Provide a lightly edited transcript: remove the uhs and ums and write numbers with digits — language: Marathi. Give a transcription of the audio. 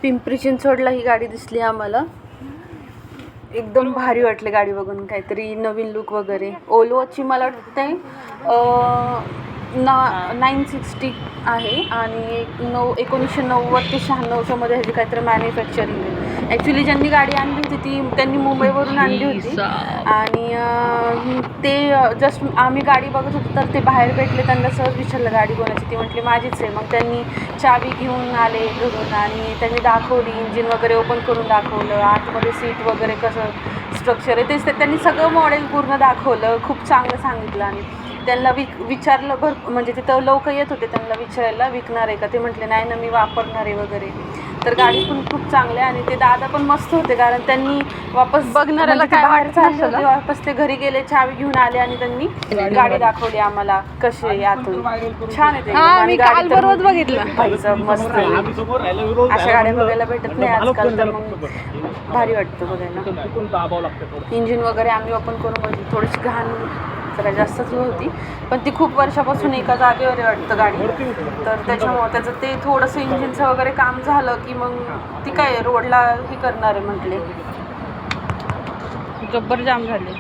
पिंपरी चिंचवडला ही गाडी दिसली आम्हाला. एकदम भारी वाटले गाडी बघून, काहीतरी नवीन लुक वगैरे. ओलोची मला वाटते 960 आहे आणि 1990 ते 96च्या मध्ये ह्याची काहीतरी मॅन्युफॅक्चरिंग आहे. ॲक्च्युली ज्यांनी गाडी आणली होती ती त्यांनी मुंबईवरून आणली होती आणि ते जस्ट आम्ही गाडी बघत होतो तर ते बाहेर भेटले. त्यांना सहज विचारलं गाडी कोणाची, ती म्हटली माझीच आहे. मग त्यांनी चावी घेऊन आले घरून आणि त्यांनी दाखवली, इंजिन वगैरे ओपन करून दाखवलं, आतमध्ये सीट वगैरे कसं स्ट्रक्चर आहे तेच त्यांनी सगळं मॉडेल पूर्ण दाखवलं. खूप चांगलं सांगितलं आणि त्यांना विचारलं म्हणजे तिथं लोक येत होते त्यांना विचारायला विकणार आहे का, ते म्हटले नाही ना मी वापरणार आहे वगैरे. तर गाडी पण खूप चांगली आहे आणि ते दादा पण मस्त होते कारण त्यांनी वापस बघणाऱ्याला काय बाहेर चालले होते, वापस ते घरी गेले, चावी घेऊन आले आणि त्यांनी गाडी दाखवली आम्हाला कशी आहे आतून. छान आहे ते. मी काल परवाच बघितलं. मस्त. अशा गाड्या बघायला भेटत नाही आजकाल, तर मग भारी वाटतं बघायला. इंजिन वगैरे आम्ही ओपन करून बघितलं, थोडीशी घाण जरा जास्तच होती पण ती खूप वर्षापासून एका जागेवर वाटतं गाडी. तर त्याच्यामुळं त्याचं ते थोडंसं इंजिनचं वगैरे काम झालं की मग ती काय रोडला हे करणार आहे म्हटले. गब्बर जाम झाले.